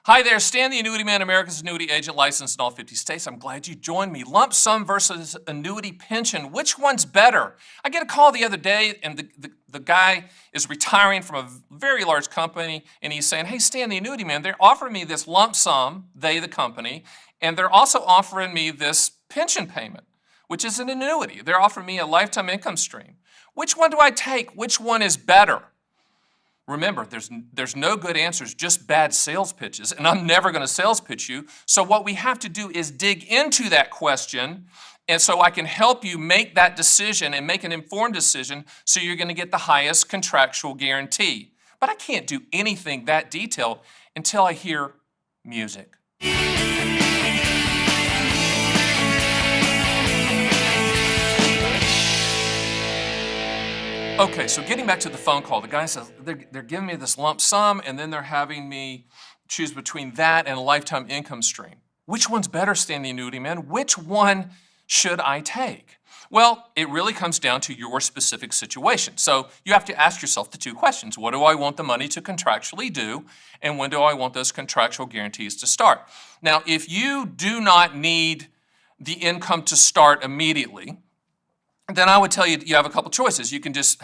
Hi there, Stan the Annuity Man, America's annuity agent, licensed in all 50 states. I'm glad you joined me. Lump sum versus annuity pension, which one's better? I get a call the other day and the guy is retiring from a very large company and he's saying, hey Stan the Annuity Man, they're offering me this lump sum, they the company, and they're also offering me this pension payment, which is an annuity. They're offering me a lifetime income stream. Which one do I take? Which one is better? Remember, there's no good answers, just bad sales pitches, and I'm never going to sales pitch you. So what we have to do is dig into that question, and so I can help you make that decision and make an informed decision so you're going to get the highest contractual guarantee. But I can't do anything that detailed until I hear music. Okay, so getting back to the phone call, the guy says they're giving me this lump sum and then they're having me choose between that and a lifetime income stream. Which one's better, Stan the Annuity Man? Which one should I take? Well, it really comes down to your specific situation. So you have to ask yourself the two questions. What do I want the money to contractually do? And when do I want those contractual guarantees to start? Now, if you do not need the income to start immediately, then I would tell you you have a couple choices. You can just,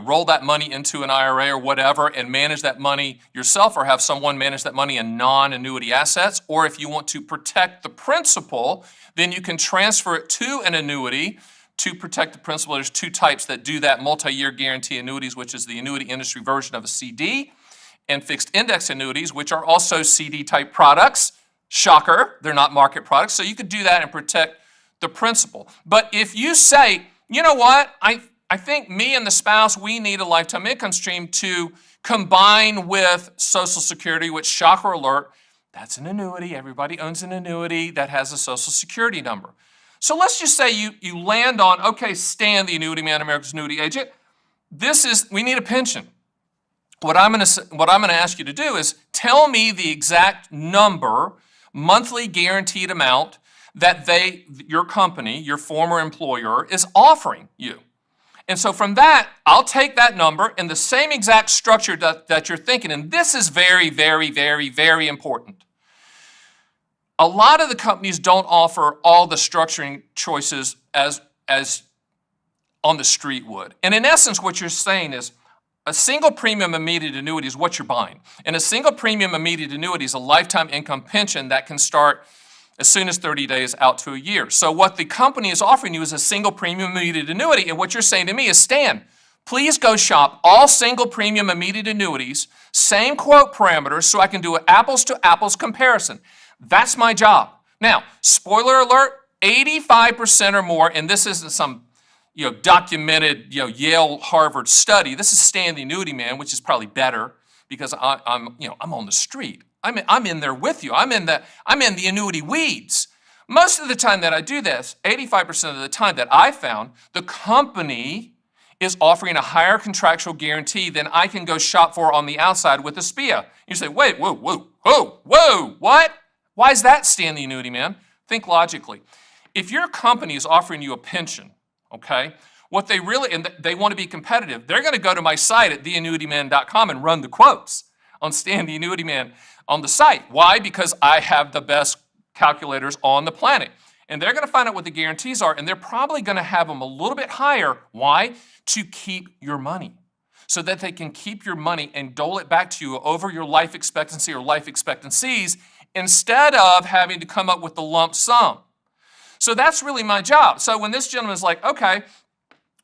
roll that money into an IRA or whatever and manage that money yourself or have someone manage that money in non-annuity assets. Or if you want to protect the principal, then you can transfer it to an annuity to protect the principal. There's two types that do that: multi-year guarantee annuities, which is the annuity industry version of a CD, and fixed index annuities, which are also CD type products. Shocker, they're not market products. So you could do that and protect the principal. But if you say, you know what, I think me and the spouse, we need a lifetime income stream to combine with Social Security, which, shocker alert, that's an annuity. Everybody owns an annuity that has a Social Security number. So let's just say you land on, okay, Stan the Annuity Man, America's annuity agent, we need a pension. What I'm going to ask you to do is tell me the exact number, monthly guaranteed amount that your company, your former employer, is offering you. And so from that, I'll take that number in the same exact structure that you're thinking. And this is very, very, very, very important. A lot of the companies don't offer all the structuring choices as on the street would. And in essence, what you're saying is a single premium immediate annuity is what you're buying. And a single premium immediate annuity is a lifetime income pension that can start as soon as 30 days out to a year. So what the company is offering you is a single premium immediate annuity, and what you're saying to me is, Stan, please go shop all single premium immediate annuities, same quote parameters, so I can do an apples to apples comparison. That's my job. Now, spoiler alert, 85% or more, and this isn't some documented Yale, Harvard study. This is Stan the Annuity Man, which is probably better because I'm on the street. I'm in there with you. I'm in the annuity weeds. Most of the time that I do this, 85% of the time that I found, the company is offering a higher contractual guarantee than I can go shop for on the outside with a SPIA. You say, wait, whoa, what? Why is that, Stan the Annuity Man? Think logically. If your company is offering you a pension, okay, what they really, and they want to be competitive, they're going to go to my site at theannuityman.com and run the quotes on Stan the Annuity Man on the site. Why? Because I have the best calculators on the planet. And they're going to find out what the guarantees are, and they're probably going to have them a little bit higher. Why? To keep your money, so that they can keep your money and dole it back to you over your life expectancy or life expectancies instead of having to come up with the lump sum. So that's really my job. So when this gentleman is like, okay,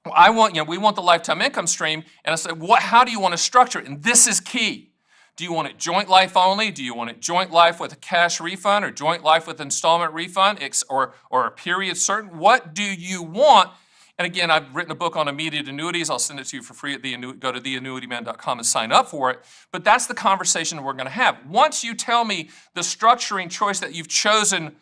we want the lifetime income stream, and I said, how do you want to structure it? And this is key. Do you want it joint life only? Do you want it joint life with a cash refund or joint life with installment refund or a period certain? What do you want? And again, I've written a book on immediate annuities. I'll send it to you for free go to theannuityman.com and sign up for it. But that's the conversation we're going to have. Once you tell me the structuring choice that you've chosen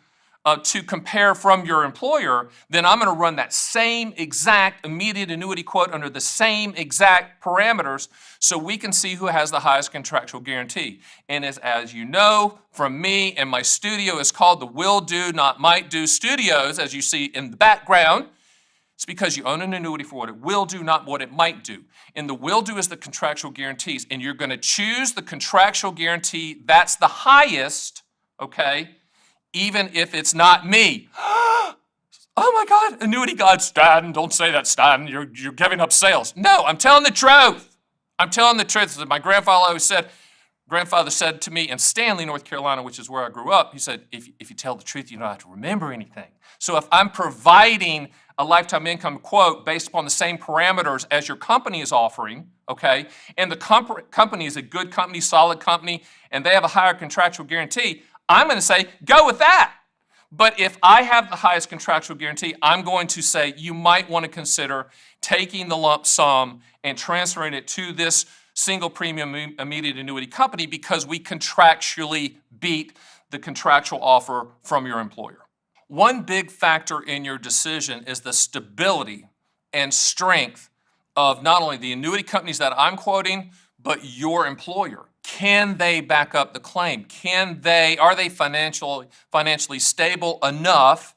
to compare from your employer, then I'm going to run that same exact immediate annuity quote under the same exact parameters so we can see who has the highest contractual guarantee. And as you know from me, and my studio is called the Will Do Not Might Do Studios, as you see in the background. It's because you own an annuity for what it will do, not what it might do. And the will do is the contractual guarantees. And you're going to choose the contractual guarantee that's the highest, okay, even if it's not me. Oh my God, annuity God, Stan, don't say that, Stan. You're giving up sales. No, I'm telling the truth. I'm telling the truth. My grandfather said to me in Stanley, North Carolina, which is where I grew up, he said, if you tell the truth, you don't have to remember anything. So if I'm providing a lifetime income quote based upon the same parameters as your company is offering, okay, and the company is a good company, solid company, and they have a higher contractual guarantee, I'm going to say, go with that. But if I have the highest contractual guarantee, I'm going to say you might want to consider taking the lump sum and transferring it to this single premium immediate annuity company because we contractually beat the contractual offer from your employer. One big factor in your decision is the stability and strength of not only the annuity companies that I'm quoting, but your employer. Can they back up the claim? Are they financially stable enough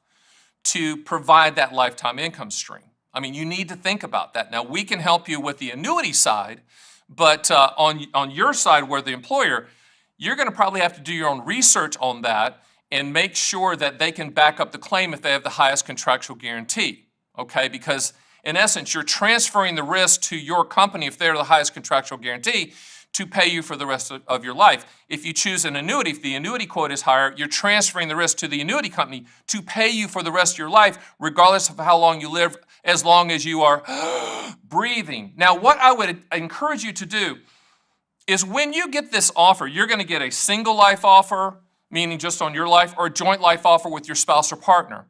to provide that lifetime income stream? I mean, you need to think about that. Now, we can help you with the annuity side, but on your side, where the employer, you're going to probably have to do your own research on that and make sure that they can back up the claim if they have the highest contractual guarantee, okay? Because in essence, you're transferring the risk to your company if they're the highest contractual guarantee to pay you for the rest of your life. If you choose an annuity, if the annuity quote is higher, you're transferring the risk to the annuity company to pay you for the rest of your life, regardless of how long you live, as long as you are breathing. Now, what I would encourage you to do is when you get this offer, you're going to get a single life offer, meaning just on your life, or a joint life offer with your spouse or partner.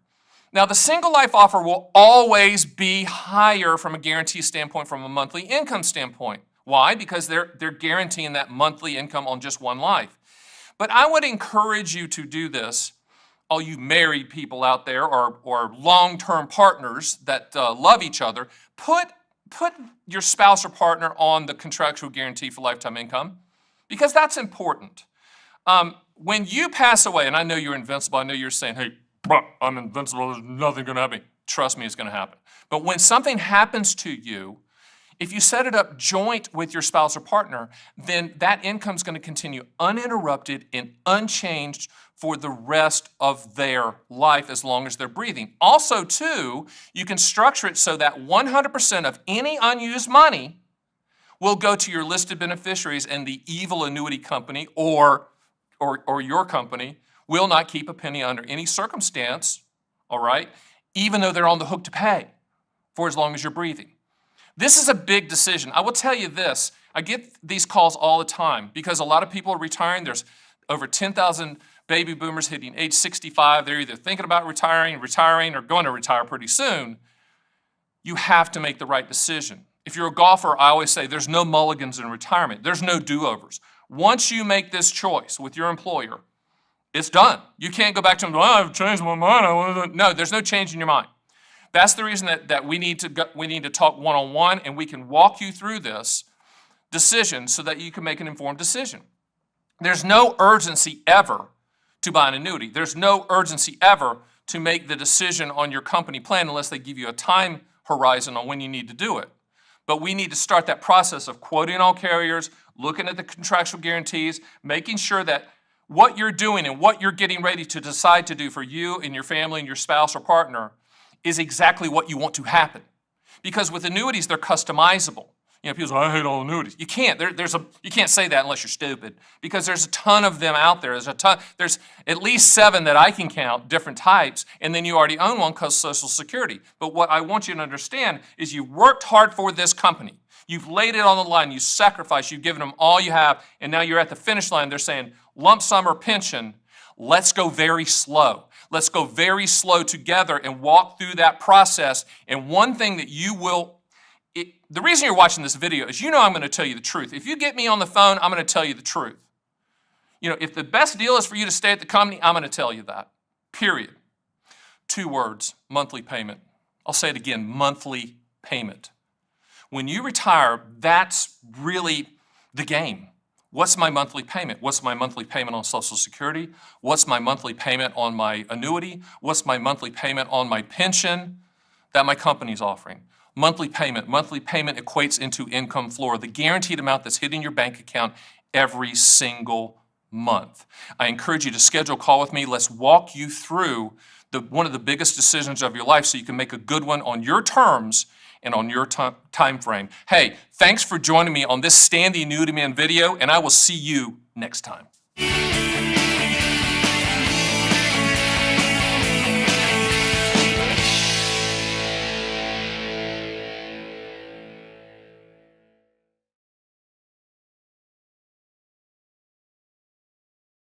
Now, the single life offer will always be higher from a guarantee standpoint, from a monthly income standpoint. Why? Because they're guaranteeing that monthly income on just one life. But I would encourage you to do this, all you married people out there or long-term partners that love each other, put your spouse or partner on the contractual guarantee for lifetime income, because that's important. When you pass away, and I know you're invincible, I know you're saying, hey, I'm invincible, there's nothing going to happen. Trust me, it's going to happen. But when something happens to you, if you set it up joint with your spouse or partner, then that income is going to continue uninterrupted and unchanged for the rest of their life as long as they're breathing. Also, too, you can structure it so that 100% of any unused money will go to your listed beneficiaries, and the evil annuity company or your company will not keep a penny under any circumstance, all right, even though they're on the hook to pay for as long as you're breathing. This is a big decision. I will tell you this. I get these calls all the time because a lot of people are retiring. There's over 10,000 baby boomers hitting age 65. They're either thinking about retiring, or going to retire pretty soon. You have to make the right decision. If you're a golfer, I always say there's no mulligans in retirement. There's no do-overs. Once you make this choice with your employer, it's done. You can't go back to them, well, I've changed my mind. No, there's no change in your mind. That's the reason that we need to talk one-on-one, and we can walk you through this decision so that you can make an informed decision. There's no urgency ever to buy an annuity. There's no urgency ever to make the decision on your company plan unless they give you a time horizon on when you need to do it. But we need to start that process of quoting all carriers, looking at the contractual guarantees, making sure that what you're doing and what you're getting ready to decide to do for you and your family and your spouse or partner is exactly what you want to happen. Because with annuities, they're customizable. You know, people say, I hate all annuities. You can't. You can't say that unless you're stupid, because there's a ton of them out there. There's at least 7 that I can count, different types, and then you already own one because Social Security. But what I want you to understand is you worked hard for this company. You've laid it on the line. You sacrificed. You've given them all you have, and now you're at the finish line. They're saying, lump sum or pension, let's go very slow. Let's go very slow together and walk through that process. And one thing that you will, the reason you're watching this video is I'm going to tell you the truth. If you get me on the phone, I'm going to tell you the truth. If the best deal is for you to stay at the company, I'm going to tell you that, period. 2 words, monthly payment. I'll say it again, monthly payment. When you retire, that's really the game. What's my monthly payment? What's my monthly payment on Social Security? What's my monthly payment on my annuity? What's my monthly payment on my pension? that my company's offering. Monthly payment equates into income floor, the guaranteed amount that's hitting your bank account every single month. I encourage you to schedule a call with me. Let's walk you through one of the biggest decisions of your life so you can make a good one on your terms and on your time frame. Hey, thanks for joining me on this Stand the Annuity Man video, and I will see you next time.